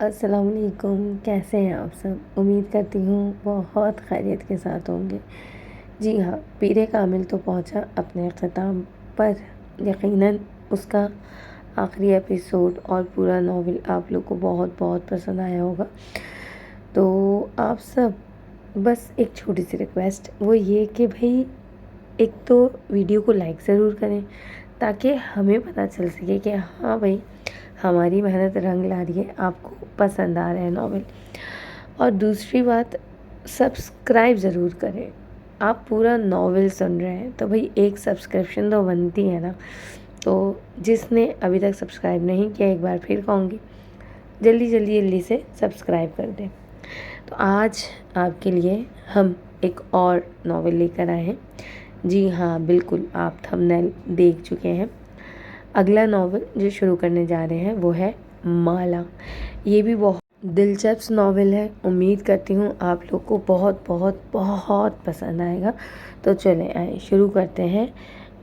السلام علیکم، کیسے ہیں آپ سب؟ امید کرتی ہوں بہت خیریت کے ساتھ ہوں گے۔ جی ہاں، پیر کامل تو پہنچا اپنے اختتام پر۔ یقیناً اس کا آخری ایپیسوڈ اور پورا ناول آپ لوگ کو بہت بہت پسند آیا ہوگا۔ تو آپ سب بس ایک چھوٹی سی ریکویسٹ، وہ یہ کہ بھائی ایک تو ویڈیو کو لائک ضرور کریں تاکہ ہمیں پتہ چل سکے کہ ہاں بھائی ہماری محنت رنگ لا رہی ہے، آپ کو پسند آ رہا ہے ناول۔ اور دوسری بات، سبسکرائب ضرور کریں۔ آپ پورا ناول سن رہے ہیں تو بھائی ایک سبسکرپشن تو بنتی ہے نا۔ تو جس نے ابھی تک سبسکرائب نہیں کیا، ایک بار پھر کہوں گی جلدی سے سبسکرائب کر دیں۔ تو آج آپ کے لیے ہم ایک اور ناول لے کر آئے ہیں۔ جی ہاں بالکل، آپ تھمبنیل دیکھ چکے ہیں۔ اگلا ناول جو شروع کرنے جا رہے ہیں وہ ہے مالا۔ یہ بھی بہت دلچسپ ناول ہے، امید کرتی ہوں آپ لوگ کو بہت بہت بہت پسند آئے گا۔ تو چلیں آئیں شروع کرتے ہیں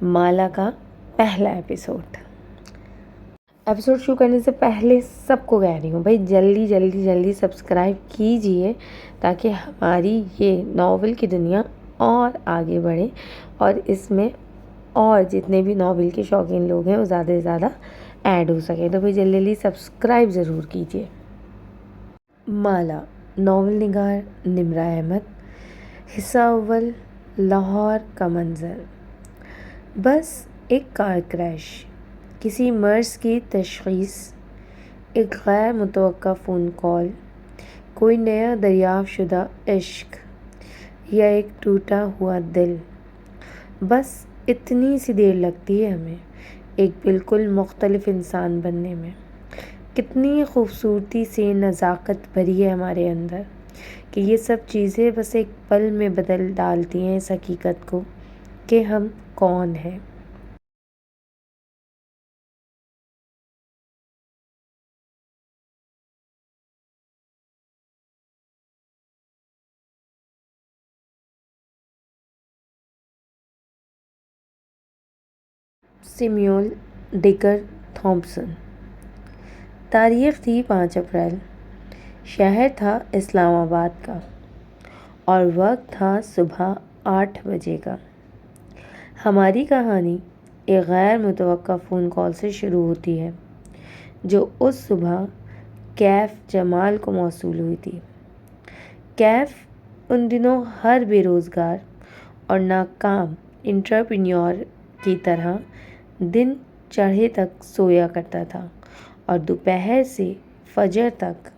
مالا کا پہلا ایپیسوڈ۔ ایپیسوڈ شروع کرنے سے پہلے سب کو کہہ رہی ہوں بھائی جلدی سبسکرائب کیجئے تاکہ ہماری یہ ناول کی دنیا اور آگے بڑھے اور اس میں اور جتنے بھی ناول کے شوقین لوگ ہیں وہ زیادہ سے زیادہ ایڈ ہو سکے۔ تو بھائی جلدی سبسکرائب ضرور کیجئے۔ مالا، ناول نگار نمرہ احمد، حصہ اول، لاہور کا منظر۔ بس ایک کار کریش، کسی مرض کی تشخیص، ایک غیر متوقع فون کال، کوئی نیا دریافت شدہ عشق یا ایک ٹوٹا ہوا دل۔ بس اتنی سی دیر لگتی ہے ہمیں ایک بالکل مختلف انسان بننے میں۔ کتنی خوبصورتی سے نزاکت بھری ہے ہمارے اندر کہ یہ سب چیزیں بس ایک پل میں بدل ڈالتی ہیں اس حقیقت کو کہ ہم کون ہیں۔ Samuel decker Thompson. تاریخ تھی 5 اپریل، شہر تھا اسلام آباد کا اور وقت تھا صبح 8 بجے کا۔ ہماری کہانی ایک غیر متوقع فون کال سے شروع ہوتی ہے جو اس صبح کیف جمال کو موصول ہوئی تھی۔ کیف ان دنوں ہر بے روزگار اور ناکام انٹرپرینیور کی طرح دن چڑھے تک سویا کرتا تھا اور دوپہر سے فجر تک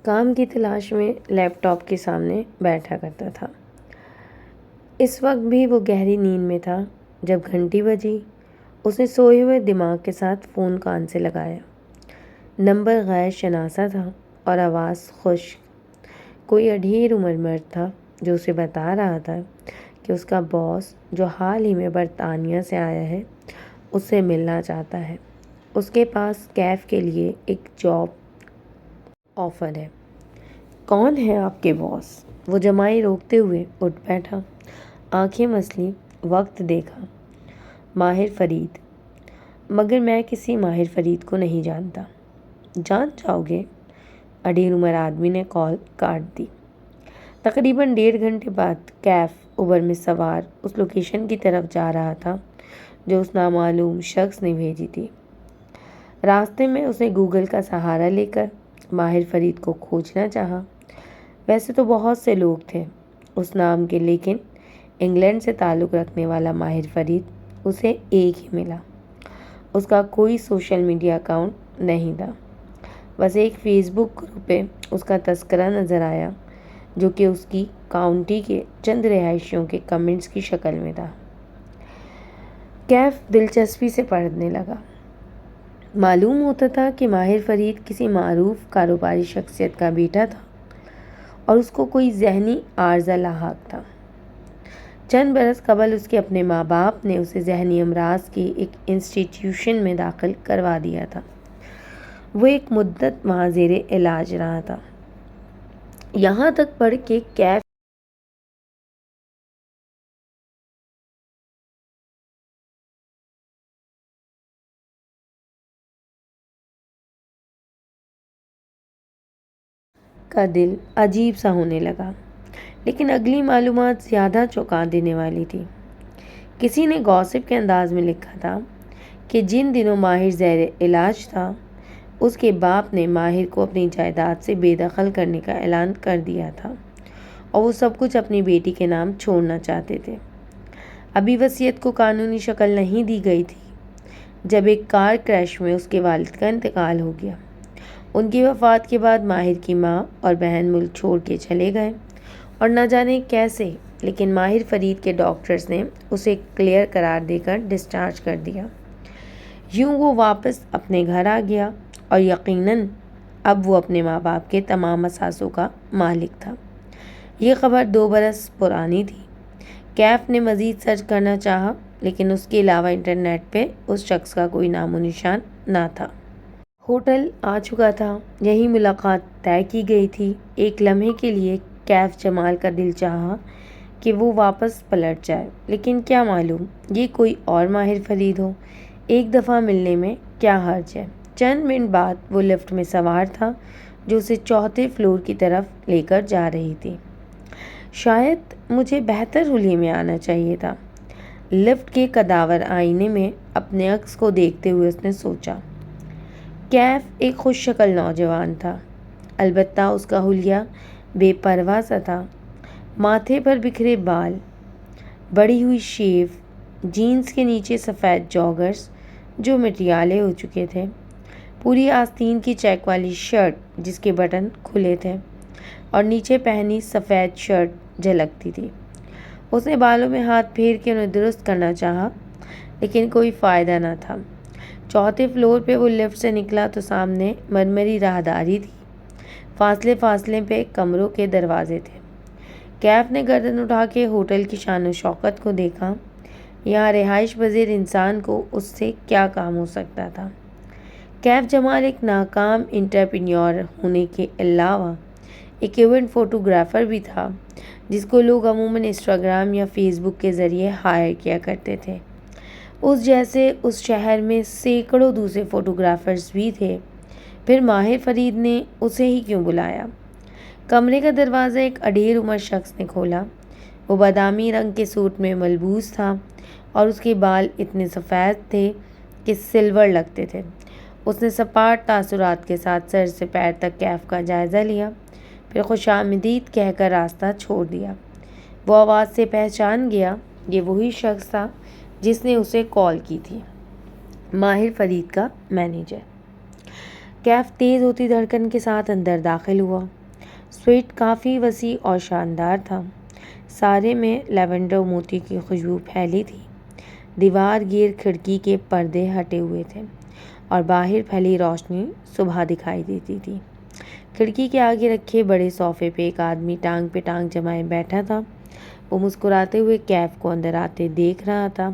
کام کی تلاش میں لیپ ٹاپ کے سامنے بیٹھا کرتا تھا۔ اس وقت بھی وہ گہری نیند میں تھا جب گھنٹی بجی۔ اس نے سوئے ہوئے دماغ کے ساتھ فون کان سے لگایا۔ نمبر غیر شناسا تھا اور آواز خشک۔ کوئی اڈھیر عمر مرد تھا جو اسے بتا رہا تھا کہ اس کا باس جو حال ہی میں برطانیہ سے آیا ہے اس سے ملنا چاہتا ہے۔ اس کے پاس کیف کے لیے ایک جاب آفر ہے۔ کون ہے آپ کے باس؟ وہ جمائی روکتے ہوئے اٹھ بیٹھا، آنکھیں مسلی، وقت دیکھا۔ ماہر فرید۔ مگر میں کسی ماہر فرید کو نہیں جانتا۔ جان جاؤ گے؟ اڈھیر عمر آدمی نے کال کاٹ دی۔ تقریباً 1.5 گھنٹے بعد کیف اوبر میں سوار اس لوکیشن کی طرف جا رہا تھا جو اس نامعلوم شخص نے بھیجی تھی۔ راستے میں اس نے گوگل کا سہارا لے کر ماہر فرید کو کھوجنا چاہا۔ ویسے تو بہت سے لوگ تھے اس نام کے، لیکن انگلینڈ سے تعلق رکھنے والا ماہر فرید اسے ایک ہی ملا۔ اس کا کوئی سوشل میڈیا اکاؤنٹ نہیں تھا، بس ایک فیس بک گروپ پہ اس کا تذکرہ نظر آیا جو کہ اس کی کاؤنٹی کے چند رہائشیوں کے کمنٹس کی شکل میں تھا۔ کیف دلچسپی سے پڑھنے لگا۔ معلوم ہوتا تھا کہ ماہر فرید کسی معروف کاروباری شخصیت کا بیٹا تھا اور اس کو کوئی ذہنی عارضہ لاحق تھا۔ چند برس قبل اس کے اپنے ماں باپ نے اسے ذہنی امراض کی ایک انسٹیٹیوشن میں داخل کروا دیا تھا۔ وہ ایک مدت وہاں زیر علاج رہا تھا، یہاں تک پڑھ کے کیف کا دل عجیب سا ہونے لگا، لیکن اگلی معلومات زیادہ چونکا دینے والی تھی۔ کسی نے گوسپ کے انداز میں لکھا تھا کہ جن دنوں ماہر زیر علاج تھا، اس کے باپ نے ماہر کو اپنی جائیداد سے بے دخل کرنے کا اعلان کر دیا تھا اور وہ سب کچھ اپنی بیٹی کے نام چھوڑنا چاہتے تھے۔ ابھی وصیت کو قانونی شکل نہیں دی گئی تھی جب ایک کار کریش میں اس کے والد کا انتقال ہو گیا۔ ان کی وفات کے بعد ماہر کی ماں اور بہن ملک چھوڑ کے چلے گئے اور نہ جانے کیسے، لیکن ماہر فرید کے ڈاکٹرز نے اسے کلیئر قرار دے کر ڈسچارج کر دیا۔ یوں وہ واپس اپنے گھر آ گیا اور یقیناً اب وہ اپنے ماں باپ کے تمام اثاثوں کا مالک تھا۔ یہ خبر 2 برس پرانی تھی۔ کیف نے مزید سرچ کرنا چاہا، لیکن اس کے علاوہ انٹرنیٹ پہ اس شخص کا کوئی نام و نشان نہ تھا۔ ہوٹل آ چکا تھا، یہی ملاقات طے کی گئی تھی۔ ایک لمحے کے لیے کیف جمال کا دل چاہا کہ وہ واپس پلٹ جائے، لیکن کیا معلوم یہ کوئی اور ماہر فرید ہو۔ ایک دفعہ ملنے میں کیا حرج ہے۔ چند منٹ بعد وہ لفٹ میں سوار تھا جو اسے 4تھے فلور کی طرف لے کر جا رہی تھی۔ شاید مجھے بہتر حلیے میں آنا چاہیے تھا، لفٹ کے کداور آئینے میں اپنے عکس کو دیکھتے ہوئے اس نے سوچا۔ کیف ایک خوش شکل نوجوان تھا، البتہ اس کا حلیہ بے پرواہ سا تھا۔ ماتھے پر بکھرے بال، بڑی ہوئی شیو، جینز کے نیچے سفید جاگرز جو مٹیالے ہو چکے تھے، پوری آستین کی چیک والی شرٹ جس کے بٹن کھلے تھے اور نیچے پہنی سفید شرٹ جھلکتی تھی۔ اس نے بالوں میں ہاتھ پھیر کے انہیں درست کرنا چاہا، لیکن کوئی فائدہ نہ تھا۔ 4تھے فلور پہ وہ لفٹ سے نکلا تو سامنے مرمری راہداری تھی، فاصلے فاصلے پہ کمروں کے دروازے تھے۔ کیف نے گردن اٹھا کے ہوٹل کی شان و شوکت کو دیکھا۔ یہاں رہائش پذیر انسان کو اس سے کیا کام ہو سکتا تھا۔ کیف جمال ایک ناکام انٹرپرینیور ہونے کے علاوہ ایک ایونٹ فوٹوگرافر بھی تھا، جس کو لوگ عموماً انسٹاگرام یا فیس بک کے ذریعے ہائر کیا کرتے تھے۔ اس جیسے اس شہر میں سینکڑوں دوسرے فوٹوگرافرز بھی تھے، پھر ماہر فرید نے اسے ہی کیوں بلایا؟ کمرے کا دروازہ ایک اڈیر عمر شخص نے کھولا۔ وہ بادامی رنگ کے سوٹ میں ملبوس تھا اور اس کے بال اتنے سفید تھے کہ سلور لگتے تھے۔ اس نے سپاٹ تاثرات کے ساتھ سر سے پیر تک کیف کا جائزہ لیا، پھر خوش آمدید کہہ کر راستہ چھوڑ دیا۔ وہ آواز سے پہچان گیا، یہ وہی شخص تھا جس نے اسے کال کی تھی، ماہر فرید کا مینیجر۔ کیف تیز ہوتی دھڑکن کے ساتھ اندر داخل ہوا۔ سویٹ کافی وسیع اور شاندار تھا، سارے میں لیونڈر موتی کی خوشبو پھیلی تھی۔ دیوار گیر کھڑکی کے پردے ہٹے ہوئے تھے اور باہر پھیلی روشنی صبح دکھائی دیتی تھی۔ کھڑکی کے آگے رکھے بڑے صوفے پہ ایک آدمی ٹانگ پہ ٹانگ جمائے بیٹھا تھا۔ وہ مسکراتے ہوئے کیف کو اندر آتے دیکھ رہا تھا۔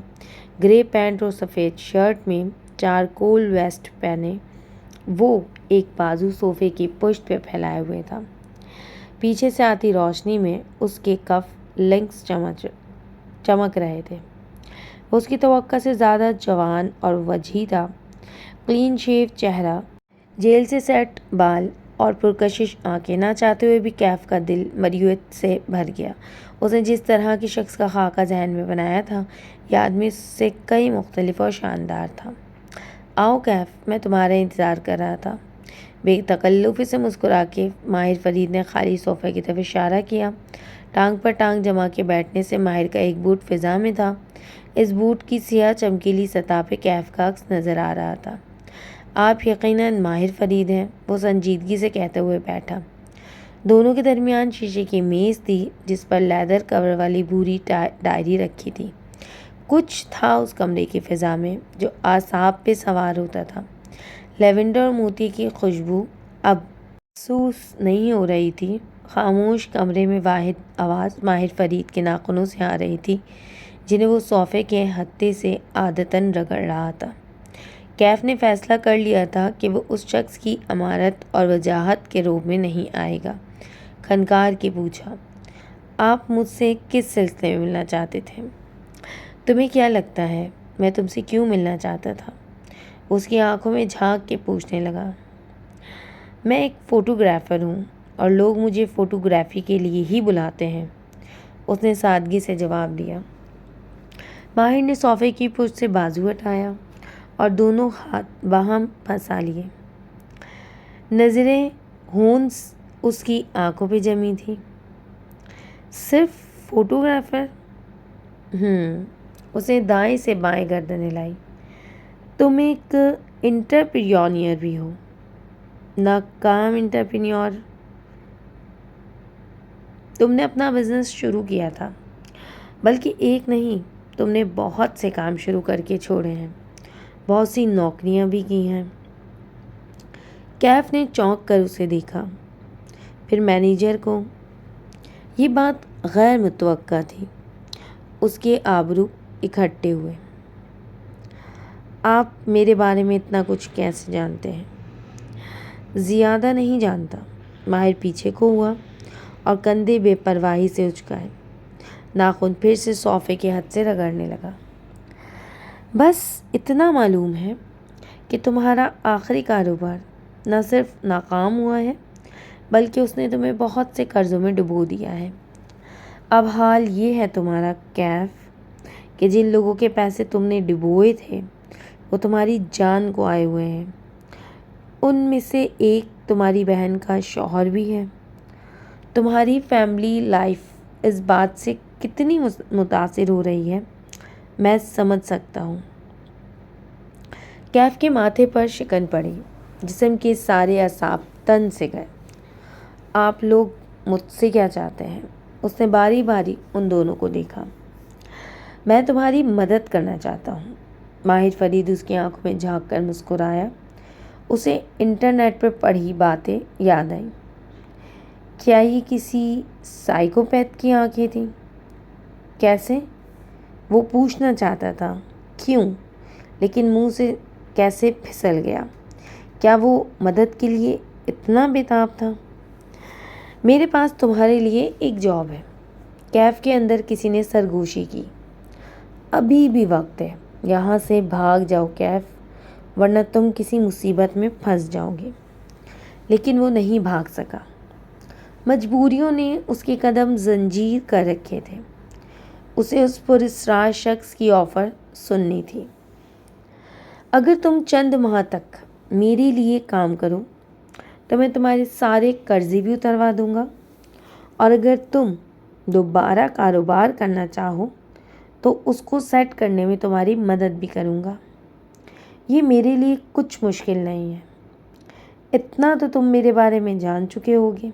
گرے پینٹ اور سفید شرٹ میں چارکول ویسٹ پہنے وہ ایک بازو صوفے کی پشت پہ پھیلائے ہوئے تھا۔ پیچھے سے آتی روشنی میں اس کے کف لنکس چمک رہے تھے۔ اس کی توقع سے زیادہ جوان اور وجیح تھا۔ کلین شیو چہرہ، جیل سے سیٹ بال اور پرکشش آنکھیں، نہ چاہتے ہوئے بھی کیف کا دل مریوت سے بھر گیا۔ اس نے جس طرح کی شخص کا خاکہ ذہن میں بنایا تھا، یہ آدمی اس سے کئی مختلف اور شاندار تھا۔ آؤ کیف، میں تمہارا انتظار کر رہا تھا۔ بے تکلفی سے مسکرا کے ماہر فرید نے خالی صوفے کی طرف اشارہ کیا۔ ٹانگ پر ٹانگ جما کے بیٹھنے سے ماہر کا ایک بوٹ فضا میں تھا۔ اس بوٹ کی سیاہ چمکیلی سطح پہ کیف کا عکس نظر آ رہا تھا۔ آپ یقیناً ماہر فرید ہیں، وہ سنجیدگی سے کہتے ہوئے بیٹھا۔ دونوں کے درمیان شیشے کی میز تھی جس پر لیدر کور والی بھوری ڈائری رکھی تھی۔ کچھ تھا اس کمرے کی فضا میں جو اعصاب پہ سوار ہوتا تھا۔ لیونڈر اور موتی کی خوشبو اب محسوس نہیں ہو رہی تھی۔ خاموش کمرے میں واحد آواز ماہر فرید کے ناخنوں سے آ رہی تھی، جنہیں وہ صوفے کے ہتھے سے عادتاً رگڑ رہا تھا۔ کیف نے فیصلہ کر لیا تھا کہ وہ اس شخص کی امارت اور وجاہت کے روب میں نہیں آئے گا۔ کھنکار کے پوچھا، آپ مجھ سے کس سلسلے میں ملنا چاہتے تھے؟ تمہیں کیا لگتا ہے میں تم سے کیوں ملنا چاہتا تھا؟ اس کی آنکھوں میں جھانک کے پوچھنے لگا۔ میں ایک فوٹوگرافر ہوں، اور لوگ مجھے فوٹوگرافی کے لیے ہی بلاتے ہیں، اس نے سادگی سے جواب دیا۔ ماہر نے صوفے کی پشت سے بازو ہٹایا اور دونوں ہاتھ باہم پھنسا لیے۔ نظریں ہونس اس کی آنکھوں پہ جمی تھی۔ صرف فوٹوگرافر؟ اس نے دائیں سے بائیں گردن ہلائی۔ تم ایک انٹرپرینیور بھی ہو، ناکام انٹرپرینیور۔ تم نے اپنا بزنس شروع کیا تھا، بلکہ ایک نہیں، تم نے بہت سے کام شروع کر کے چھوڑے ہیں، بہت سی نوکریاں بھی کی ہیں۔ کیف نے چونک کر اسے دیکھا، پھر مینیجر کو۔ یہ بات غیر متوقع تھی۔ اس کے آبرو اکھٹے ہوئے۔ آپ میرے بارے میں اتنا کچھ کیسے جانتے ہیں؟ زیادہ نہیں جانتا۔ ماہر پیچھے کو ہوا اور کندھے بے پرواہی سے اچکائے۔ ناخن پھر سے صوفے کے ہاتھ سے رگڑنے لگا۔ بس اتنا معلوم ہے کہ تمہارا آخری کاروبار نہ صرف ناکام ہوا ہے، بلکہ اس نے تمہیں بہت سے قرضوں میں ڈبو دیا ہے۔ اب حال یہ ہے تمہارا کیف کہ جن لوگوں کے پیسے تم نے ڈبوئے تھے وہ تمہاری جان کو آئے ہوئے ہیں۔ ان میں سے ایک تمہاری بہن کا شوہر بھی ہے۔ تمہاری فیملی لائف اس بات سے کتنی متاثر ہو رہی ہے میں سمجھ سکتا ہوں۔ کیف کے ماتھے پر شکن پڑی، جسم کے سارے اعصاب تن سے گئے۔ آپ لوگ مجھ سے کیا چاہتے ہیں؟ اس نے باری باری ان دونوں کو دیکھا۔ میں تمہاری مدد کرنا چاہتا ہوں۔ ماہر فرید اس کی آنکھوں میں جھانک کر مسکرایا۔ اسے انٹرنیٹ پر پڑھی باتیں یاد آئیں۔ کیا یہ کسی سائیکوپیتھ کی آنکھیں تھیں؟ کیسے؟ وہ پوچھنا چاہتا تھا کیوں، لیکن منہ سے کیسے پھسل گیا۔ کیا وہ مدد کے لیے اتنا بےتاب تھا؟ میرے پاس تمہارے لیے ایک جاب ہے۔ کیف کے اندر کسی نے سرگوشی کی۔ ابھی بھی وقت ہے، یہاں سے بھاگ جاؤ کیف، ورنہ تم کسی مصیبت میں پھنس جاؤ گے۔ لیکن وہ نہیں بھاگ سکا۔ مجبوریوں نے اس کے قدم زنجیر کر رکھے تھے۔ اسے اس پراسرار شخص کی آفر سننی تھی۔ اگر تم چند ماہ تک میرے لیے کام کرو تو میں تمہارے سارے قرضے بھی اتروا دوں گا، اور اگر تم دوبارہ کاروبار کرنا چاہو تو اس کو سیٹ کرنے میں تمہاری مدد بھی کروں گا۔ یہ میرے لیے کچھ مشکل نہیں ہے۔ اتنا تو تم میرے بارے میں جان چکے ہوگے۔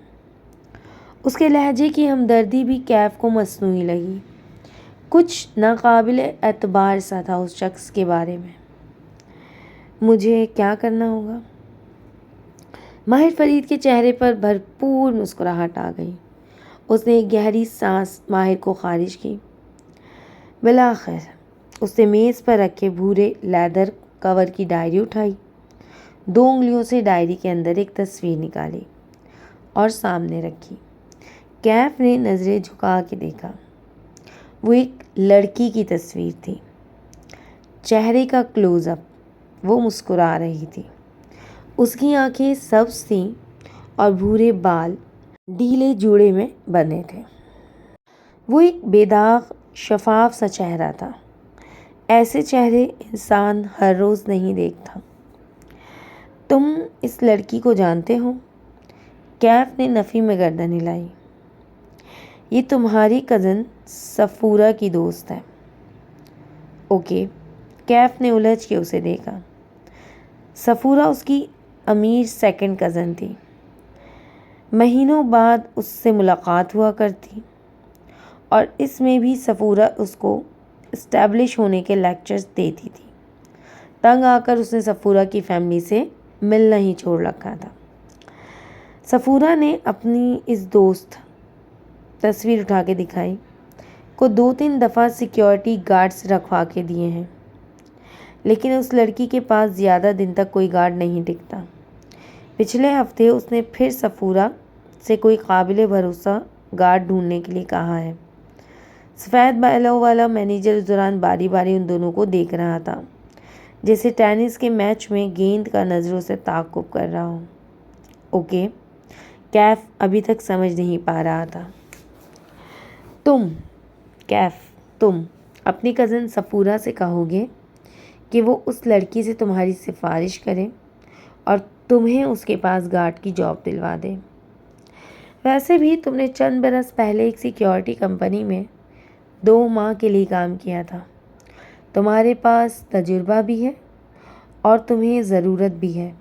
اس کے لہجے کی ہمدردی بھی کیف کو مصنوعی لگی۔ کچھ ناقابل اعتبار سا تھا اس شخص کے بارے میں۔ مجھے کیا کرنا ہوگا؟ ماہر فرید کے چہرے پر بھرپور مسکراہٹ آ گئی۔ اس نے ایک گہری سانس ماہر کو خارج کی۔ بالآخر اس نے میز پر رکھے بھورے لیدر کور کی ڈائری اٹھائی، 2 انگلیوں سے ڈائری کے اندر ایک تصویر نکالی اور سامنے رکھی۔ کیف نے نظریں جھکا کے دیکھا۔ وہ ایک لڑکی کی تصویر تھی۔ چہرے کا کلوز اپ۔ وہ مسکرا رہی تھی۔ اس کی آنکھیں سبز تھیں اور بھورے بال ڈھیلے جوڑے میں بندھے تھے۔ وہ ایک بے داغ شفاف سا چہرہ تھا۔ ایسے چہرے انسان ہر روز نہیں دیکھتا۔ تم اس لڑکی کو جانتے ہو؟ کیف نے نفی میں گردن ہلائی۔ یہ تمہاری کزن صفورہ کی دوست ہے۔ اوکے، کیف نے الجھ کے اسے دیکھا۔ صفورہ اس کی امیر سیکنڈ کزن تھی۔ مہینوں بعد اس سے ملاقات ہوا کرتی، اور اس میں بھی صفورہ اس کو اسٹیبلش ہونے کے لیکچرز دیتی تھی۔ تنگ آ کر اس نے صفورہ کی فیملی سے ملنا ہی چھوڑ رکھا تھا۔ صفورہ نے اپنی اس دوست، تصویر اٹھا کے دکھائی، کو 2-3 دفعہ سیکیورٹی گارڈز رکھوا کے دیے ہیں، لیکن اس لڑکی کے پاس زیادہ دن تک کوئی گارڈ نہیں ٹکتا۔ پچھلے ہفتے اس نے پھر صفورہ سے کوئی قابل بھروسہ گارڈ ڈھونڈنے کے لیے کہا ہے۔ سفید بالوں والا مینیجر اس دوران باری باری ان دونوں کو دیکھ رہا تھا، جیسے ٹینس کے میچ میں گیند کا نظروں سے تعاقب کر رہا ہو۔ اوکے، کیف ابھی تک سمجھ نہیں پا رہا تھا۔ تم اپنی کزن صفورہ سے کہو گے کہ وہ اس لڑکی سے تمہاری سفارش کرے اور تمہیں اس کے پاس گارڈ کی جاب دلوا دے۔ ویسے بھی تم نے چند برس پہلے ایک سیکیورٹی کمپنی میں 2 ماہ کے لیے کام کیا تھا۔ تمہارے پاس تجربہ بھی ہے اور تمہیں ضرورت بھی ہے۔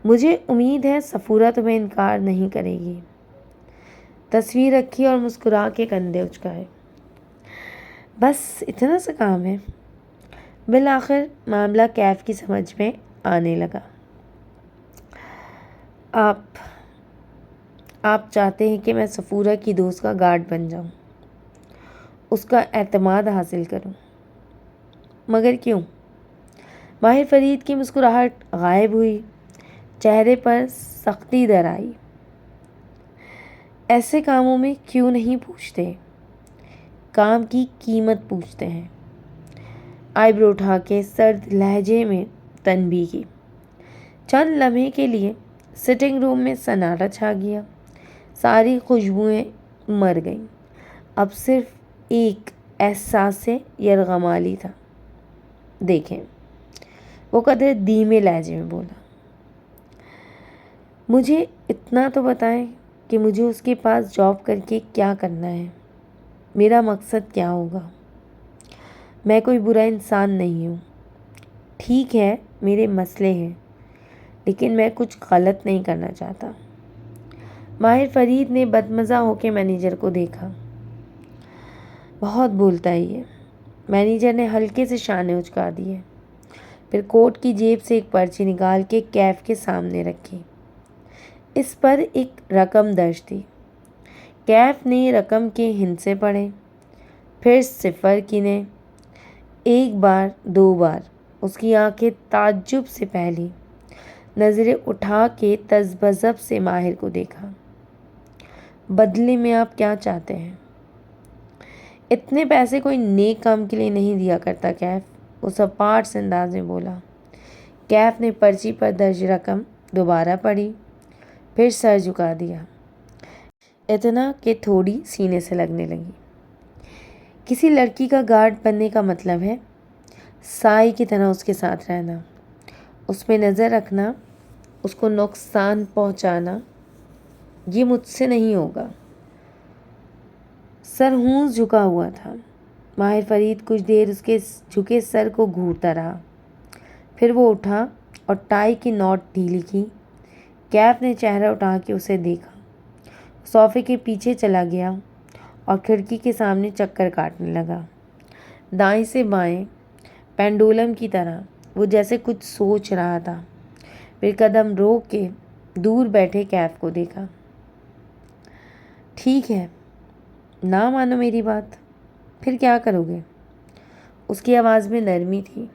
مجھے امید ہے صفورہ تمہیں انکار نہیں کرے گی۔ تصویر رکھی اور مسکرا کے کندھے اچکائے۔ بس اتنا سا کام ہے۔ بالآخر معاملہ کیف کی سمجھ میں آنے لگا۔ آپ چاہتے ہیں کہ میں صفورہ کی دوست کا گارڈ بن جاؤں، اس کا اعتماد حاصل کروں، مگر کیوں؟ ماہر فرید کی مسکراہٹ غائب ہوئی، چہرے پر سختی در آئی۔ ایسے کاموں میں کیوں نہیں پوچھتے، کام کی قیمت پوچھتے ہیں۔ آئی برو اٹھا کے سرد لہجے میں تنبیہ کی۔ چند لمحے کے لیے سٹنگ روم میں سناٹا چھا گیا، ساری خوشبوئیں مر گئیں، اب صرف ایک احساس یرغمالی تھا۔ دیکھیں، وہ قدر دھیمے لہجے میں بولا، مجھے اتنا تو بتائیں کہ مجھے اس کے پاس جاب کر کے کیا کرنا ہے، میرا مقصد کیا ہوگا؟ میں کوئی برا انسان نہیں ہوں، ٹھیک ہے میرے مسئلے ہیں، لیکن میں کچھ غلط نہیں کرنا چاہتا۔ ماہر فرید نے بدمزہ ہو کے مینیجر کو دیکھا۔ بہت بولتا ہے یہ۔ مینیجر نے ہلکے سے شانے اچکا دیے، پھر کوٹ کی جیب سے ایک پرچی نکال کے کیف کے سامنے رکھی۔ اس پر ایک رقم درج تھی۔ کیف نے رقم کے ہندسے پڑھے، پھر صفر گنے، 1 بار 2 بار۔ اس کی آنکھیں تعجب سے پھیلی، نظریں اٹھا کے تذبذب سے ماہر کو دیکھا۔ بدلے میں آپ کیا چاہتے ہیں؟ اتنے پیسے کوئی نیک کام کے لیے نہیں دیا کرتا کیف، وہ سپاٹ سے انداز میں بولا۔ کیف نے پرچی پر درج رقم دوبارہ پڑھی، پھر سر جھکا دیا، اتنا کہ تھوڑی سینے سے لگنے لگی۔ کسی لڑکی کا گارڈ بننے کا مطلب ہے سائے کی طرح اس کے ساتھ رہنا، اس پہ نظر رکھنا، اس کو نقصان پہنچانا۔ یہ مجھ سے نہیں ہوگا۔ سر ہونس جھکا ہوا تھا۔ ماہر فرید کچھ دیر اس کے جھکے سر کو گھورتا رہا، پھر وہ اٹھا اور ٹائی کی نوٹ ڈھیلی کی۔ کیف نے چہرہ اٹھا کے اسے دیکھا، صوفے کے پیچھے چلا گیا اور کھڑکی کے سامنے چکر کاٹنے لگا، دائیں سے بائیں پینڈولم کی طرح۔ وہ جیسے کچھ سوچ رہا تھا، پھر قدم روک کے دور بیٹھے کیف کو دیکھا۔ ٹھیک ہے، نہ مانو میری بات، پھر کیا کرو گے؟ اس کی آواز میں نرمی تھی،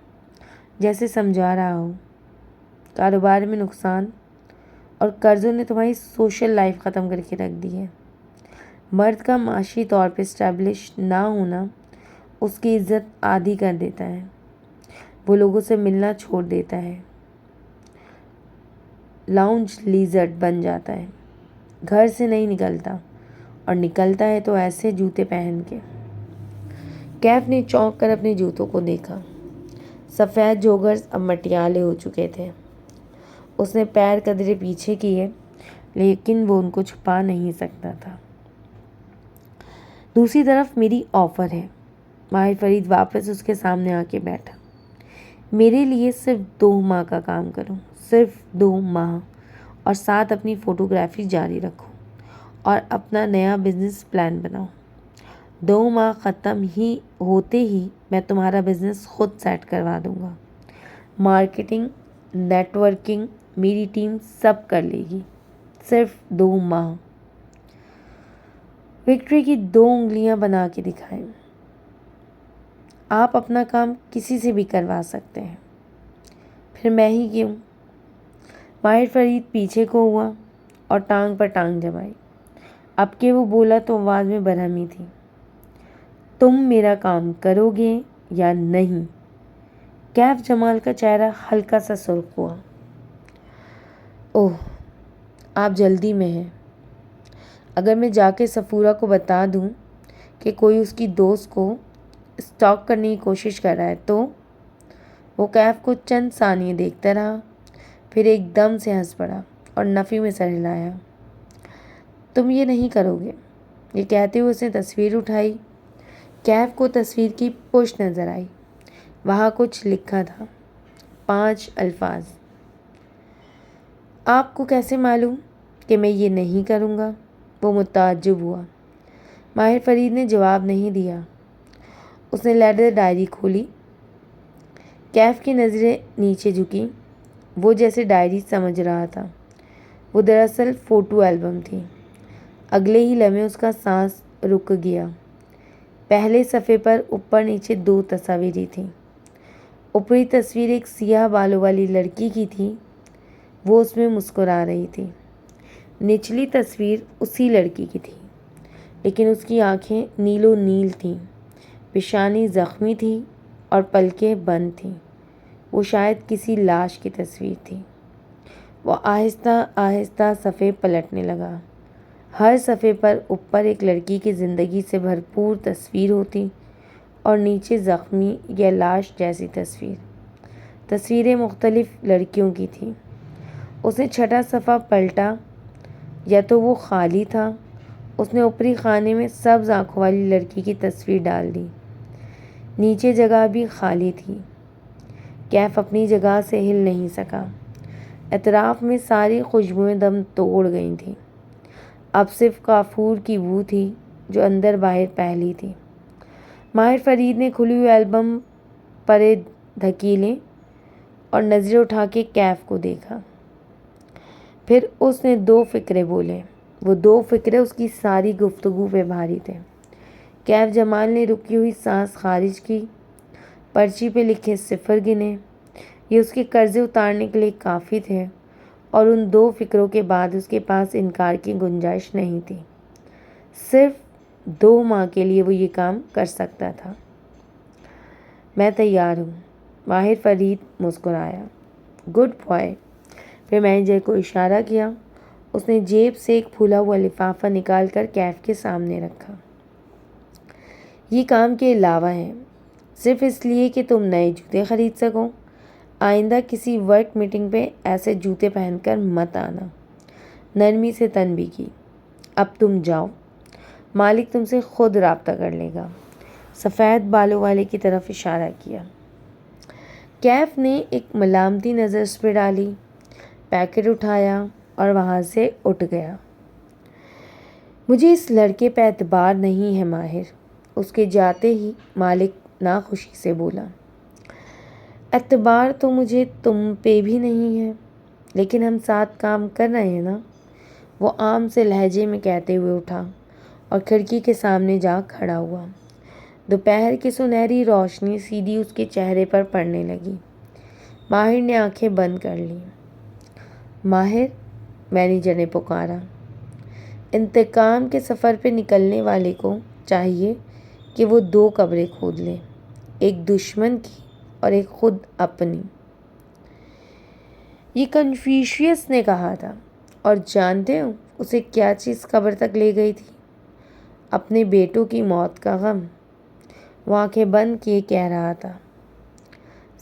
جیسے سمجھا رہا ہو۔ کاروبار میں نقصان اور قرضوں نے تمہاری سوشل لائف ختم کر کے رکھ دی ہے۔ مرد کا معاشی طور پہ اسٹیبلش نہ ہونا اس کی عزت آدھی کر دیتا ہے، وہ لوگوں سے ملنا چھوڑ دیتا ہے، لاؤنج لیزرڈ بن جاتا ہے، گھر سے نہیں نکلتا، اور نکلتا ہے تو ایسے جوتے پہن کے۔ کیف نے چونک کر اپنے جوتوں کو دیکھا۔ سفید جوگرز اب مٹیالے ہو چکے تھے۔ اس نے پیر قدرے پیچھے کیے، لیکن وہ ان کو چھپا نہیں سکتا تھا۔ دوسری طرف میری آفر ہے۔ ماہر فرید واپس اس کے سامنے آ کے بیٹھا۔ میرے لیے صرف 2 ماہ کا کام کرو، صرف 2 ماہ، اور ساتھ اپنی فوٹوگرافی جاری رکھو اور اپنا نیا بزنس پلان بناؤ۔ 2 ماہ ختم ہوتے ہی میں تمہارا بزنس خود سیٹ کروا دوں گا۔ مارکیٹنگ، نیٹ ورکنگ میری ٹیم سب کر لے گی۔ صرف 2 ماہ۔ وکٹری کی 2 انگلیاں بنا کے دکھائیں۔ آپ اپنا کام کسی سے بھی کروا سکتے ہیں، پھر میں ہی کیوں؟ ماہر فرید پیچھے کو ہوا اور ٹانگ پر ٹانگ جمائی۔ اب کہ وہ بولا تو آواز میں برہمی تھی۔ تم میرا کام کرو گے یا نہیں؟ کیف جمال کا چہرہ ہلکا سا سرخ ہوا۔ اوہ، آپ جلدی میں ہیں۔ اگر میں جا کے صفورہ کو بتا دوں کہ کوئی اس کی دوست کو اسٹاک کرنے کی کوشش کر رہا ہے تو؟ وہ کیف کو چند ثانیے دیکھتا رہا، پھر ایک دم سے ہنس پڑا اور نفی میں سر ہلایا۔ تم یہ نہیں کرو گے، یہ کہتے ہوئے اس نے تصویر اٹھائی۔ کیف کو تصویر کی پشت نظر آئی۔ وہاں کچھ لکھا تھا، 5 الفاظ۔ آپ کو کیسے معلوم کہ میں یہ نہیں کروں گا؟ وہ متعجب ہوا۔ ماہر فرید نے جواب نہیں دیا۔ اس نے لیڈر ڈائری کھولی۔ کیف کی نظریں نیچے جھکیں۔ وہ جیسے ڈائری سمجھ رہا تھا، وہ دراصل فوٹو البم تھی۔ اگلے ہی لمحے اس کا سانس رک گیا۔ پہلے صفحے پر اوپر نیچے 2 تصاویریں تھیں۔ اوپری تصویر ایک سیاہ بالوں والی لڑکی کی تھی، وہ اس میں مسکرا رہی تھی۔ نچلی تصویر اسی لڑکی کی تھی، لیکن اس کی آنکھیں نیل و نیل تھیں، پیشانی زخمی تھی اور پلکیں بند تھیں۔ وہ شاید کسی لاش کی تصویر تھی۔ وہ آہستہ آہستہ صفحے پلٹنے لگا۔ ہر صفحے پر اوپر ایک لڑکی کی زندگی سے بھرپور تصویر ہوتی اور نیچے زخمی یا لاش جیسی تصویر۔ تصویریں مختلف لڑکیوں کی تھیں۔ اس نے چھٹا صفحہ پلٹا، یا تو وہ خالی تھا۔ اس نے اوپری خانے میں سبز آنکھوں والی لڑکی کی تصویر ڈال دی۔ نیچے جگہ بھی خالی تھی۔ کیف اپنی جگہ سے ہل نہیں سکا۔ اطراف میں ساری خوشبوئیں دم توڑ گئی تھیں۔ اب صرف کافور کی بو تھی جو اندر باہر پھیلی تھی۔ ماہر فرید نے کھلی ہوئی البم پرے دھکیلیں اور نظریں اٹھا کے کیف کو دیکھا۔ پھر اس نے 2 فقرے بولے۔ وہ 2 فقرے اس کی ساری گفتگو پہ بھاری تھے۔ کیف جمال نے رکی ہوئی سانس خارج کی، پرچی پہ لکھے 0 گنے۔ یہ اس کے قرضے اتارنے کے لیے کافی تھے اور ان 2 فقروں کے بعد اس کے پاس انکار کی گنجائش نہیں تھی۔ صرف 2 ماہ کے لیے وہ یہ کام کر سکتا تھا۔ میں تیار ہوں، ماہر فرید مسکرایا۔ Good boy. پھر مینیجر کو اشارہ کیا۔ اس نے جیب سے ایک پھولا ہوا لفافہ نکال کر کیف کے سامنے رکھا۔ یہ کام کے علاوہ ہے، صرف اس لیے کہ تم نئے جوتے خرید سکو۔ آئندہ کسی ورک میٹنگ پہ ایسے جوتے پہن کر مت آنا۔ نرمی سے تنبیہ کی۔ اب تم جاؤ، مالک تم سے خود رابطہ کر لے گا۔ سفید بالوں والے کی طرف اشارہ کیا۔ کیف نے ایک ملامتی نظر اس پہ ڈالی، پیکٹ اٹھایا اور وہاں سے اٹھ گیا۔ مجھے اس لڑکے پہ اعتبار نہیں ہے ماہر، اس کے جاتے ہی مالک ناخوشی سے بولا۔ اعتبار تو مجھے تم پہ بھی نہیں ہے، لیکن ہم ساتھ کام کر رہے ہیں نا، وہ عام سے لہجے میں کہتے ہوئے اٹھا اور کھڑکی کے سامنے جا کھڑا ہوا۔ دوپہر کی سنہری روشنی سیدھی اس کے چہرے پر پڑنے لگی۔ ماہر نے آنکھیں بند کر لیں۔ ماہر، مینیجر نے پکارا۔ انتقام کے سفر پہ نکلنے والے کو چاہیے کہ وہ 2 قبریں کھود لے، ایک دشمن کی اور ایک خود اپنی۔ یہ کنفیوشیس نے کہا تھا، اور جانتے ہو اسے کیا چیز قبر تک لے گئی تھی؟ اپنے بیٹوں کی موت کا غم۔ وہ آنکھیں بند کیے کہہ رہا تھا،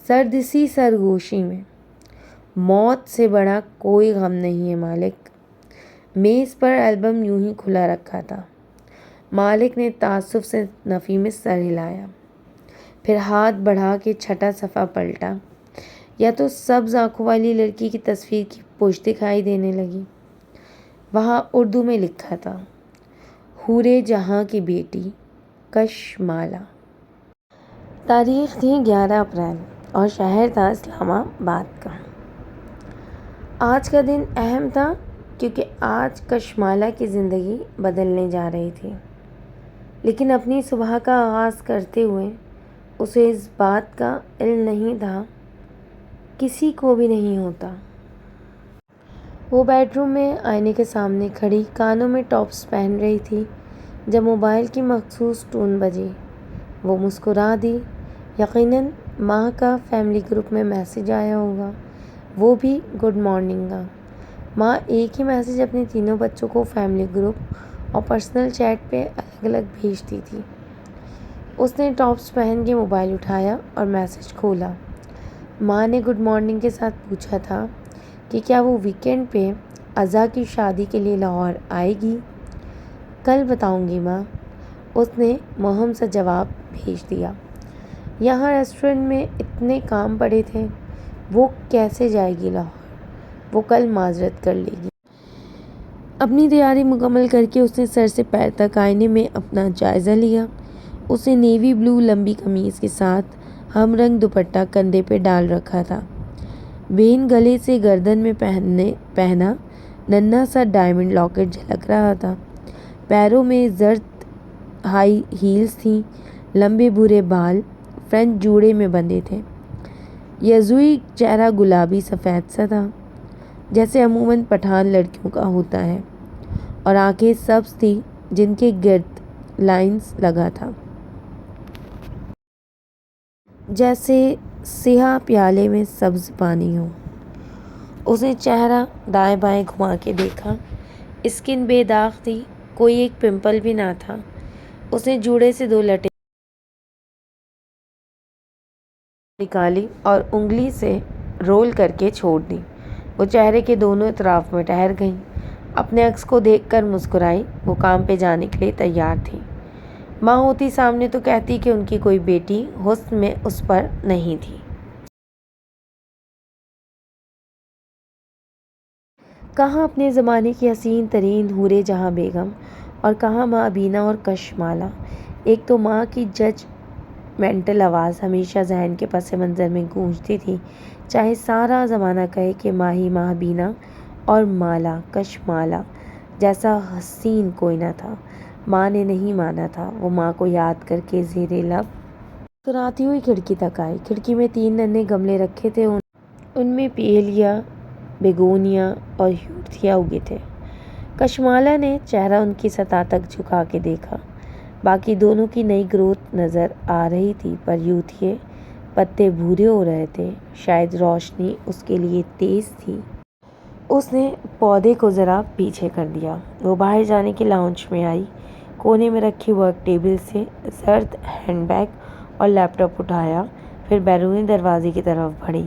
سردسی سرگوشی میں، موت سے بڑا کوئی غم نہیں ہے مالک۔ میز پر البم یوں ہی کھلا رکھا تھا۔ مالک نے تعصب سے نفی میں سر ہلایا، پھر ہاتھ بڑھا کے چھٹا صفحہ پلٹا۔ یا تو سبز آنکھوں والی لڑکی کی تصویر کی پشت دکھائی دینے لگی۔ وہاں اردو میں لکھا تھا، حورِ جہاں کی بیٹی کشمالہ۔ تاریخ تھی 11 اپریل اور شہر تھا اسلام آباد کا۔ آج کا دن اہم تھا کیونکہ آج کشمالہ کی زندگی بدلنے جا رہی تھی، لیکن اپنی صبح کا آغاز کرتے ہوئے اسے اس بات کا علم نہیں تھا، کسی کو بھی نہیں ہوتا۔ وہ بیڈ روم میں آئینے کے سامنے کھڑی کانوں میں ٹاپس پہن رہی تھی جب موبائل کی مخصوص ٹون بجی۔ وہ مسکرا دی۔ یقیناً ماہ کا فیملی گروپ میں میسج آیا ہوگا، وہ بھی گڈ مارننگ کا۔ ماں ایک ہی میسج اپنے تینوں بچوں کو فیملی گروپ اور پرسنل چیٹ پہ الگ الگ بھیجتی تھی۔ اس نے ٹاپس پہن کے موبائل اٹھایا اور میسج کھولا۔ ماں نے گڈ مارننگ کے ساتھ پوچھا تھا کہ کیا وہ ویکینڈ پہ اعضا کی شادی کے لیے لاہور آئے گی۔ کل بتاؤں گی ماں، اس نے مہم سے جواب بھیج دیا۔ یہاں ریسٹورنٹ میں اتنے کام پڑے تھے، وہ کیسے جائے گی لاہور؟ وہ کل معذرت کر لے گی۔ اپنی تیاری مکمل کر کے اس نے سر سے پیر تک آئینے میں اپنا جائزہ لیا۔ اس نے نیوی بلو لمبی قمیض کے ساتھ ہم رنگ دوپٹہ کندھے پہ ڈال رکھا تھا۔ بین گلے سے گردن میں پہنا ننھا سا ڈائمنڈ لاکٹ جھلک رہا تھا۔ پیروں میں زرد ہائی ہیلز تھیں۔ لمبے بھورے بال فرنٹ جوڑے میں بندھے تھے۔ یزوئی چہرہ گلابی سفید سا تھا، جیسے عموماً پٹھان لڑکیوں کا ہوتا ہے، اور آنکھیں سبز تھیں جن کے گرد لائنز لگا تھا، جیسے سیاہ پیالے میں سبز پانی ہو۔ اس نے چہرہ دائیں بائیں گھما کے دیکھا۔ اسکن بے داغ تھی، کوئی ایک پمپل بھی نہ تھا۔ اس نے جوڑے سے 2 لٹیں نکالی اور انگلی سے رول کر کے چھوڑ دی۔ وہ چہرے کے دونوں اطراف میں ٹہر گئیں، اپنے عکس کو دیکھ کر مسکرائی۔ وہ کام پہ جانے کے لیے تیار تھی۔ ماں ہوتی سامنے تو کہتی کہ ان کی کوئی بیٹی حسن میں اس پر نہیں تھی۔ کہاں اپنے زمانے کی حسین ترین حورِ جہاں بیگم، اور کہاں ماں بینا اور کشمالہ۔ ایک تو ماں کی ججمنٹل آواز ہمیشہ ذہن کے پس منظر میں گونجتی تھی، چاہے سارا زمانہ کہے کہ ماں بینا اور مالا کشمالہ جیسا حسین کوئی نہ تھا۔ ماں نے نہیں مانا تھا۔ وہ ماں کو یاد کر کے زیرِ لب مسکراتی ہوئی کھڑکی تک آئی۔ کھڑکی میں 3 ننھے گملے رکھے تھے، ان میں پیلیا، بیگونیا اور ہیورتھیا اگے تھے۔ کشمالہ نے چہرہ ان کی سطح تک جھکا کے دیکھا۔ باقی دونوں کی نئی گروتھ نظر آ رہی تھی، پر یوتھیے پتے بھورے ہو رہے تھے، شاید روشنی اس کے لیے تیز تھی۔ اس نے پودے کو ذرا پیچھے کر دیا۔ وہ باہر جانے کے لاؤنج میں آئی۔ کونے میں رکھی ورک ٹیبل سے زرد ہینڈ بیگ اور لیپ ٹاپ اٹھایا، پھر بیرونی دروازے کی طرف بڑھی۔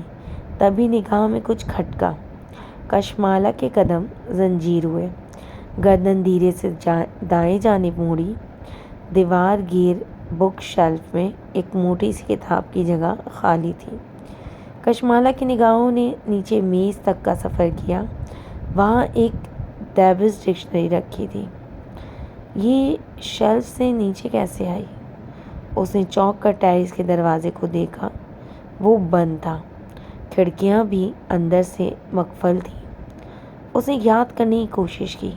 تبھی نگاہ میں کچھ کھٹکا۔ کشمالہ کے قدم زنجیر ہوئے۔ گردن دھیرے سے دائیں جانب موڑی۔ دیوار گیر بک شیلف میں ایک موٹی سی کتاب کی جگہ خالی تھی۔ کشمالہ کی نگاہوں نے نیچے میز تک کا سفر کیا۔ وہاں ایک ڈیوس ڈکشنری رکھی تھی۔ یہ شیلف سے نیچے کیسے آئی؟ اس نے چونک کر ٹیرس کے دروازے کو دیکھا۔ وہ بند تھا، کھڑکیاں بھی اندر سے مقفل تھیں۔ اس نے یاد کرنے کی کوشش کی،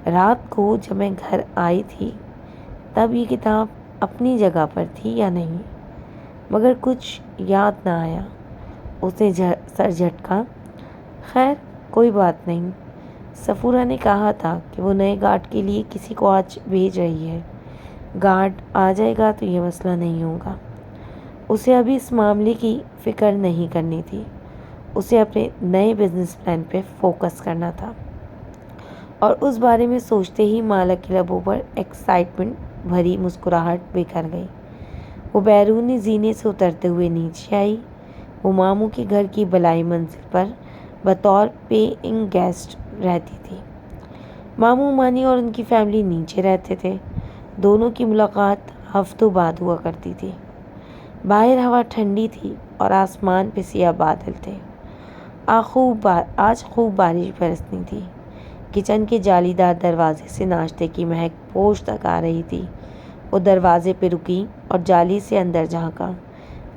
رات کو جب میں گھر آئی تھی تب یہ کتاب اپنی جگہ پر تھی یا نہیں، مگر کچھ یاد نہ آیا۔ اس نے سر جھٹکا۔ خیر کوئی بات نہیں، سفورہ نے کہا تھا کہ وہ نئے گارڈ کے لیے کسی کو آج بھیج رہی ہے۔ گارڈ آ جائے گا تو یہ مسئلہ نہیں ہوگا۔ اسے ابھی اس معاملے کی فکر نہیں کرنی تھی۔ اسے اپنے نئے بزنس پلان پہ فوکس کرنا تھا، اور اس بارے میں سوچتے ہی مالا کے لبوں پر ایکسائٹمنٹ بھری مسکراہٹ بکھر گئی۔ وہ بیرونی زینے سے اترتے ہوئے نیچے آئی۔ وہ ماموں کے گھر کی بالائی منزل پر بطور پیئنگ گیسٹ رہتی تھی۔ ماموں مانی اور ان کی فیملی نیچے رہتے تھے۔ دونوں کی ملاقات ہفتوں بعد ہوا کرتی تھی۔ باہر ہوا ٹھنڈی تھی اور آسمان پہ سیاہ بادل تھے۔ آج خوب بارش برسنی تھی۔ کچن کے جالی دار دروازے سے ناشتے کی مہک پوش تک آ رہی تھی۔ وہ دروازے پہ رکی اور جالی سے اندر جھانکا۔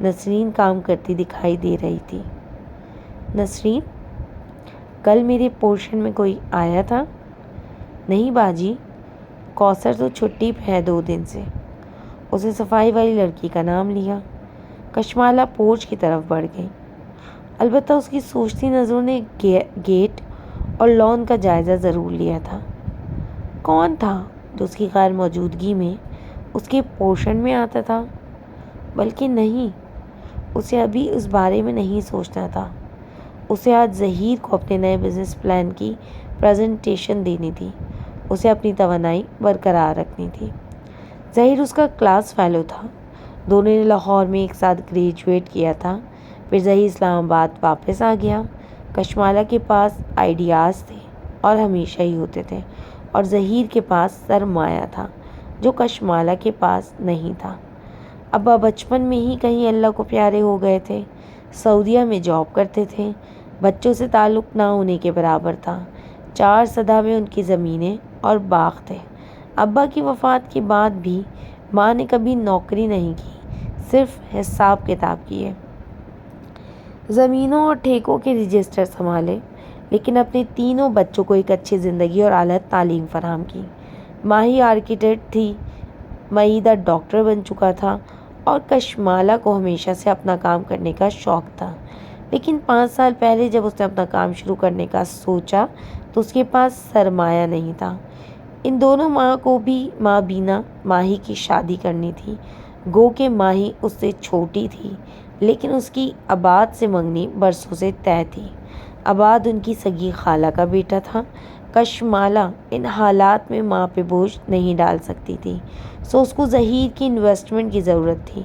نسرین کام کرتی دکھائی دے رہی تھی۔ نسرین، کل میرے پورشن میں کوئی آیا تھا؟ نہیں باجی، کوثر تو چھٹی پہ ہے 2 دن سے۔ اس نے صفائی والی لڑکی کا نام لیا۔ کشمالہ پورچ کی طرف بڑھ گئی۔ البتہ اس کی سوچتی نظروں نے گیٹ اور لان کا جائزہ ضرور لیا تھا۔ کون تھا جو اس کی غیر موجودگی میں اس کے پورشن میں آتا تھا؟ بلکہ نہیں، اسے ابھی اس بارے میں نہیں سوچنا تھا۔ اسے آج ظہیر کو اپنے نئے بزنس پلان کی پریزنٹیشن دینی تھی، اسے اپنی توانائی برقرار رکھنی تھی۔ ظہیر اس کا کلاس فیلو تھا، دونوں نے لاہور میں ایک ساتھ گریجویٹ کیا تھا۔ پھر ظہیر اسلام آباد واپس آ گیا۔ کشمالہ کے پاس آئیڈیاز تھے اور ہمیشہ ہی ہوتے تھے، اور ظہیر کے پاس سرمایہ تھا جو کشمالہ کے پاس نہیں تھا۔ ابا بچپن میں ہی کہیں اللہ کو پیارے ہو گئے تھے، سعودیہ میں جاب کرتے تھے، بچوں سے تعلق نہ ہونے کے برابر تھا۔ 4 سدہ میں ان کی زمینیں اور باغ تھے۔ ابا کی وفات کے بعد بھی ماں نے کبھی نوکری نہیں کی، صرف حساب کتاب کیے، زمینوں اور ٹھیکوں کے رجسٹر سنبھالے، لیکن اپنے تینوں بچوں کو ایک اچھی زندگی اور اعلیٰ تعلیم فراہم کی۔ ماہی آرکیٹیکٹ تھی، معیدہ ڈاکٹر بن چکا تھا، اور کشمالہ کو ہمیشہ سے اپنا کام کرنے کا شوق تھا۔ لیکن 5 سال پہلے جب اس نے اپنا کام شروع کرنے کا سوچا تو اس کے پاس سرمایہ نہیں تھا۔ ان دونوں ماں کو بھی ماں بینا ماہی کی شادی کرنی تھی، گو کہ ماہی اس سے چھوٹی تھی، لیکن اس کی عباد سے منگنی برسوں سے طے تھی۔ عباد ان کی سگی خالہ کا بیٹا تھا۔ کشمالہ ان حالات میں ماں پہ بوجھ نہیں ڈال سکتی تھی، سو اس کو ظہیر کی انویسٹمنٹ کی ضرورت تھی۔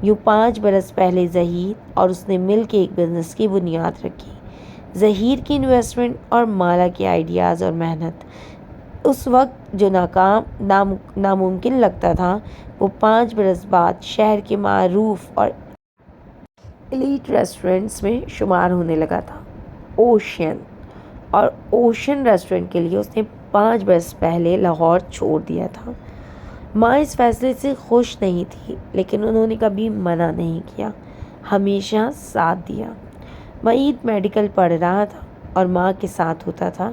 یوں 5 برس پہلے ظہیر اور اس نے مل کے ایک بزنس کی بنیاد رکھی۔ ظہیر کی انویسٹمنٹ اور مالا کے آئیڈیاز اور محنت، اس وقت جو ناممکن لگتا تھا، وہ 5 برس بعد شہر کے معروف اور ایلیٹ ریسٹورنٹس میں شمار ہونے لگا تھا۔ اوشین ریسٹورنٹ کے لیے اس نے 5 برس پہلے لاہور چھوڑ دیا تھا۔ ماں اس فیصلے سے خوش نہیں تھی، لیکن انہوں نے کبھی منع نہیں کیا، ہمیشہ ساتھ دیا۔ معید میڈیکل پڑھ رہا تھا اور ماں کے ساتھ ہوتا تھا۔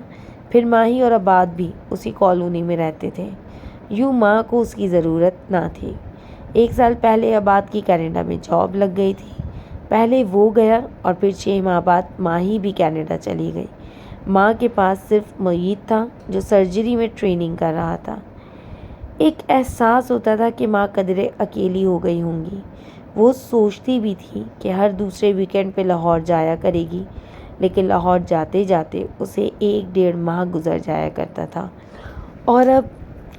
پھر ماہی اور عباد بھی اسی کالونی میں رہتے تھے، یوں ماں کو اس کی ضرورت نہ تھی۔ 1 سال پہلے عباد کی کینیڈا میں جاب لگ گئی تھی۔ پہلے وہ گیا اور پھر 6 ماہ بعد ماہی بھی کینیڈا چلی گئی۔ ماں کے پاس صرف معید تھا جو سرجری میں ٹریننگ کر رہا تھا۔ ایک احساس ہوتا تھا کہ ماں قدرے اکیلی ہو گئی ہوں گی۔ وہ سوچتی بھی تھی کہ ہر دوسرے ویکینڈ پہ لاہور جایا کرے گی، لیکن لاہور جاتے جاتے اسے 1-1.5 ماہ گزر جایا کرتا تھا، اور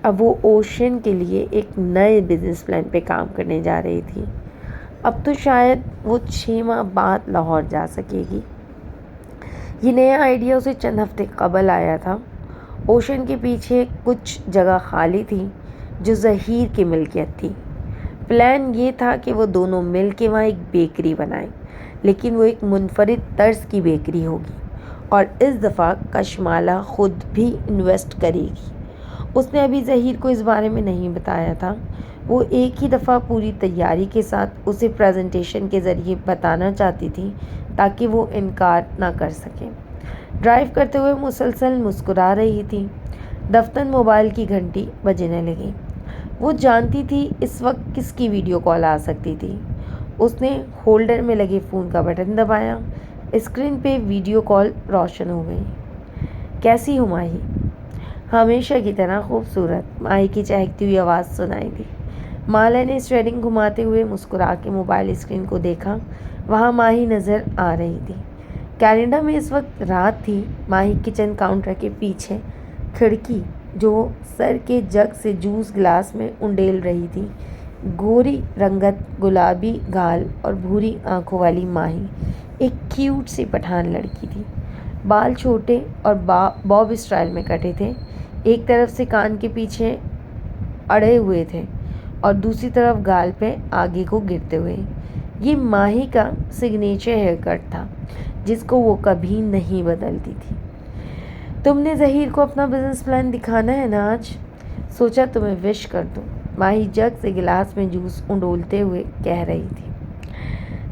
اب وہ اوشین کے لیے ایک نئے بزنس پلان پہ کام کرنے جا رہی تھی۔ اب تو شاید وہ 6 ماہ بعد لاہور جا سکے گی۔ یہ نیا آئیڈیا اسے چند ہفتے قبل آیا تھا۔ اوشین کے پیچھے کچھ جگہ خالی تھی جو ظہیر کی ملکیت تھی۔ پلان یہ تھا کہ وہ دونوں مل کے وہاں ایک بیکری بنائیں، لیکن وہ ایک منفرد طرز کی بیکری ہوگی، اور اس دفعہ کشمالہ خود بھی انویسٹ کرے گی۔ اس نے ابھی ظہیر کو اس بارے میں نہیں بتایا تھا۔ وہ ایک ہی دفعہ پوری تیاری کے ساتھ اسے پریزنٹیشن کے ذریعے بتانا چاہتی تھی تاکہ وہ انکار نہ کر سکے۔ ڈرائیو کرتے ہوئے مسلسل مسکرا رہی تھی۔ دفتر موبائل کی گھنٹی بجنے لگی۔ وہ جانتی تھی اس وقت کس کی ویڈیو کال آ سکتی تھی۔ اس نے ہولڈر میں لگے فون کا بٹن دبایا۔ اسکرین پہ ویڈیو کال روشن ہو گئی۔ کیسی ہو ماہی؟ ہمیشہ کی طرح خوبصورت، ماہی کی چہکتی ہوئی آواز سنائی دی۔ مالا نے اسٹیئرنگ گھماتے ہوئے مسکرا کے موبائل اسکرین کو دیکھا۔ وہاں ماہی نظر آ رہی تھی۔ کینیڈا میں اس وقت رات تھی۔ ماہی کچن کاؤنٹر کے پیچھے کھڑکی جو سر کے جگ سے جوس گلاس میں انڈیل رہی تھی۔ گوری رنگت، گلابی گال اور بھوری آنکھوں والی ماہی ایک کیوٹ سی پٹھان لڑکی تھی۔ بال چھوٹے اور باب اسٹائل میں کٹے تھے، ایک طرف سے کان کے پیچھے اڑے ہوئے تھے اور دوسری طرف گال پہ آگے کو گرتے ہوئے۔ یہ ماہی کا سگنیچر ہیئر کٹ تھا جس کو وہ کبھی نہیں بدلتی تھی۔ تم نے ظہیر کو اپنا بزنس پلان دکھانا ہے نا آج؟ سوچا تمہیں وش کر دوں، ماہی جگ سے گلاس میں جوس انڈولتے ہوئے کہہ رہی تھی۔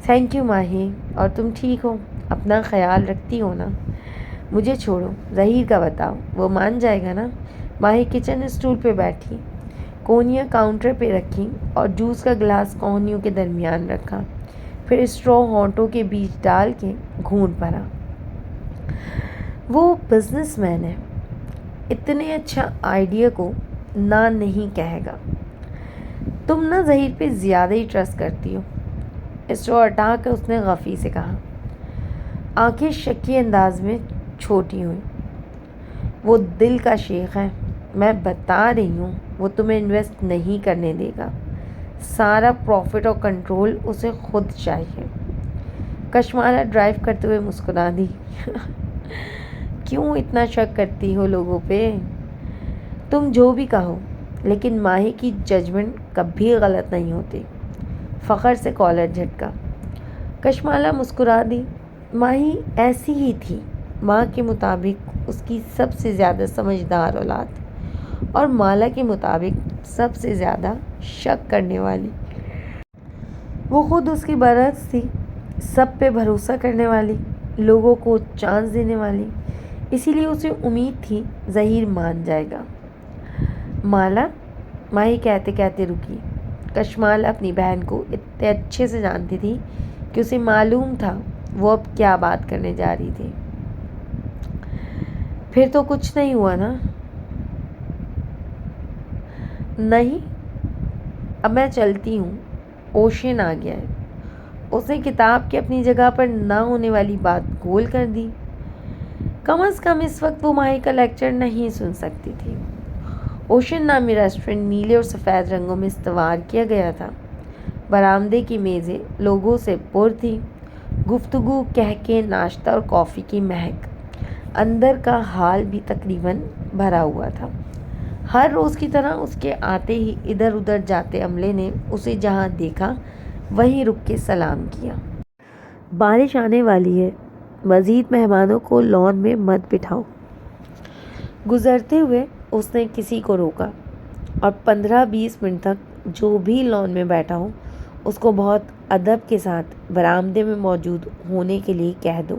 تھینک یو ماہی، اور تم ٹھیک ہو؟ اپنا خیال رکھتی ہو نا؟ مجھے چھوڑو، ظہیر کا بتاؤ، وہ مان جائے گا نا؟ ماہی کچن اسٹول پہ بیٹھی، کونیاں کاؤنٹر پہ رکھی اور جوس کا گلاس کونیوں کے درمیان رکھا، پھر اسٹرو ہونٹوں کے بیچ ڈال کے گھونٹ بھرا۔ وہ بزنس مین ہے، اتنے اچھا آئیڈیا کو نہ نہیں کہے گا۔ تم نا ظہیر پہ زیادہ ہی ٹرسٹ کرتی ہو۔ اسٹرو ہٹا کر اس نے غفی سے کہا۔ آنکھیں شکی انداز میں چھوٹی ہوئیں۔ وہ دل کا شیخ ہے، میں بتا رہی ہوں وہ تمہیں انویسٹ نہیں کرنے دے گا، سارا پروفٹ اور کنٹرول اسے خود چاہیے۔ کشمالہ ڈرائیو کرتے ہوئے مسکرا دی۔ کیوں اتنا شک کرتی ہو لوگوں پہ؟ تم جو بھی کہو، لیکن ماہی کی ججمنٹ کبھی غلط نہیں ہوتی۔ فخر سے کالر جھٹکا۔ کشمالہ مسکرا دی۔ ماہی ایسی ہی تھی، ماں کے مطابق اس کی سب سے زیادہ سمجھدار اولاد، اور مالا کے مطابق سب سے زیادہ شک کرنے والی۔ وہ خود اس کی برعکس تھی، سب پہ بھروسہ کرنے والی، لوگوں کو چانس دینے والی۔ اسی لیے اسے امید تھی ظہیر مان جائے گا۔ مالا، ماہی کہتے کہتے رکی۔ کشمالہ اپنی بہن کو اتنے اچھے سے جانتی تھی کہ اسے معلوم تھا وہ اب کیا بات کرنے جا رہی تھی۔ پھر تو کچھ نہیں ہوا نا؟ نہیں، اب میں چلتی ہوں، اوشین آ گیا ہے۔ اس نے کتاب کی اپنی جگہ پر نہ ہونے والی بات گول کر دی۔ کم از کم اس وقت وہ ماہی کا لیکچر نہیں سن سکتی تھی۔ اوشین نامی ریسٹورنٹ نیلے اور سفید رنگوں میں استوار کیا گیا تھا۔ برآمدے کی میزیں لوگوں سے پر تھی، گفتگو، کہکے، ناشتہ اور کافی کی مہک۔ اندر کا ہال بھی تقریباً بھرا ہوا تھا۔ ہر روز کی طرح اس کے آتے ہی ادھر ادھر جاتے عملے نے اسے جہاں دیکھا وہیں رک کے سلام کیا۔ بارش آنے والی ہے، مزید مہمانوں کو لان میں مت بٹھاؤ۔ گزرتے ہوئے اس نے کسی کو روکا، اور 15-20 منٹ تک جو بھی لان میں بیٹھا ہو اس کو بہت ادب کے ساتھ برآمدے میں موجود ہونے کے لیے کہہ دو۔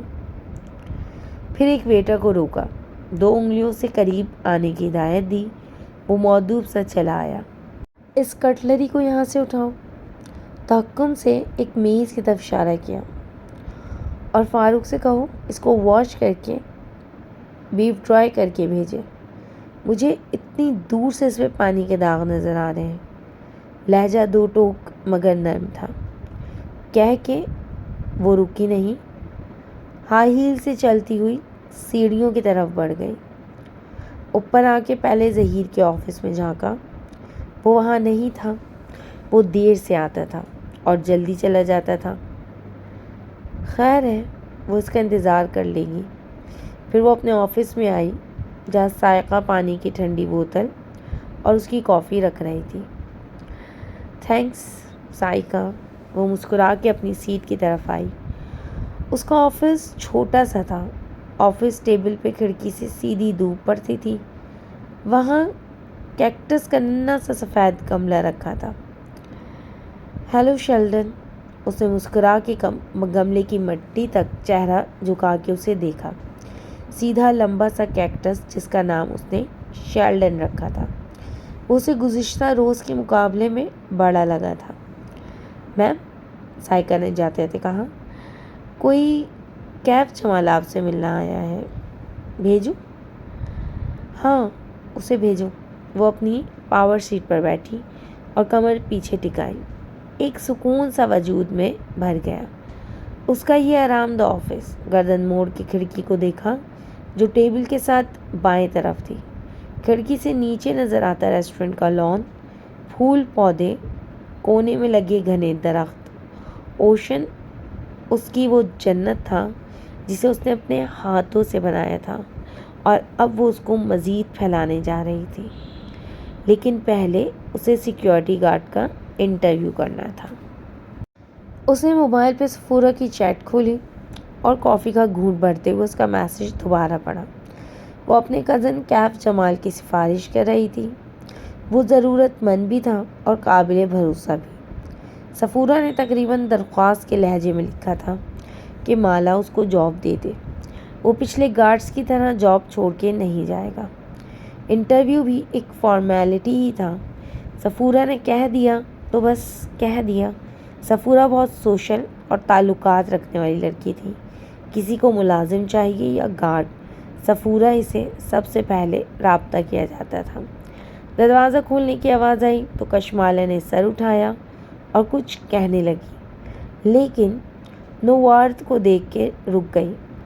پھر ایک ویٹر کو روکا، 2 انگلیوں سے قریب آنے کی ہدایت دی۔ وہ مودب سا چلا آیا۔ اس کٹلری کو یہاں سے اٹھاؤ۔ تحکم سے ایک میز کی طرف اشارہ کیا، اور فاروق سے کہو اس کو واش کر کے بیف ڈرائی کر کے بھیجے۔ مجھے اتنی دور سے اس پہ پانی کے داغ نظر آ رہے ہیں۔ لہجہ 2 ٹوک مگر نرم تھا۔ کہہ کے وہ رکی نہیں، ہائی ہیل سے چلتی ہوئی سیڑھیوں کی طرف بڑھ گئی۔ اوپر آ کے پہلے ظہیر کے آفس میں جھانکا، وہ وہاں نہیں تھا۔ وہ دیر سے آتا تھا اور جلدی چلا جاتا تھا۔ خیر ہے، وہ اس کا انتظار کر لے گی۔ پھر وہ اپنے آفس میں آئی جہاں سائقہ پانی کی ٹھنڈی بوتل اور اس کی کافی رکھ رہی تھی۔ تھینکس سائقہ، وہ مسکرا کے اپنی سیٹ کی طرف آئی۔ اس کا آفس چھوٹا سا تھا۔ آفس ٹیبل پہ کھڑکی سے سیدھی دھوپ پڑتی تھی۔ وہاں کیکٹس کا ننھا سا سفید گملہ رکھا تھا۔ ہیلو شیلڈن، اس نے مسکرا کے گملے کی مٹی تک چہرہ جھکا کے اسے دیکھا۔ سیدھا لمبا سا کیکٹس جس کا نام اس نے شیلڈن رکھا تھا، وہ اسے گزشتہ روز کے مقابلے میں بڑا لگا تھا۔ میم، سائقہ نے جاتے جاتے کہا، کوئی کیف جمال آپ سے ملنا آیا ہے، بھیجوں؟ ہاں، اسے بھیجو۔ وہ اپنی پاور سیٹ پر بیٹھی اور کمر پیچھے ٹکائی۔ ایک سکون سا وجود میں بھر گیا۔ اس کا یہ آرام دہ آفس، گردن موڑ کے کھڑکی کو دیکھا جو ٹیبل کے ساتھ بائیں طرف تھی۔ کھڑکی سے نیچے نظر آتا ریسٹورنٹ کا لان، پھول پودے، کونے میں لگے گھنے درخت۔ اوشین اس کی وہ جنت تھا جسے اس نے اپنے ہاتھوں سے بنایا تھا، اور اب وہ اس کو مزید پھیلانے جا رہی تھی۔ لیکن پہلے اسے سیکیورٹی گارڈ کا انٹرویو کرنا تھا۔ اس نے موبائل پہ سفورہ کی چیٹ کھولی اور کافی کا گھونٹ بھرتے ہوئے اس کا میسج دوبارہ پڑھا۔ وہ اپنے کزن کیف جمال کی سفارش کر رہی تھی۔ وہ ضرورت مند بھی تھا اور قابل بھروسہ بھی۔ سفورہ نے تقریباً درخواست کے لہجے میں لکھا تھا کہ مالا اس کو جاب دے دے، وہ پچھلے گارڈز کی طرح جاب چھوڑ کے نہیں جائے گا۔ انٹرویو بھی ایک فارمیلٹی ہی تھا۔ سفورہ نے کہہ دیا تو بس کہہ دیا۔ سفورہ بہت سوشل اور تعلقات رکھنے والی لڑکی تھی۔ کسی کو ملازم چاہیے یا گارڈ، سفورہ اسے سب سے پہلے رابطہ کیا جاتا تھا۔ دروازہ کھولنے کی آواز آئی تو کشمالہ نے سر اٹھایا اور کچھ کہنے لگی، لیکن نوارد کو دیکھ کے رک گئی۔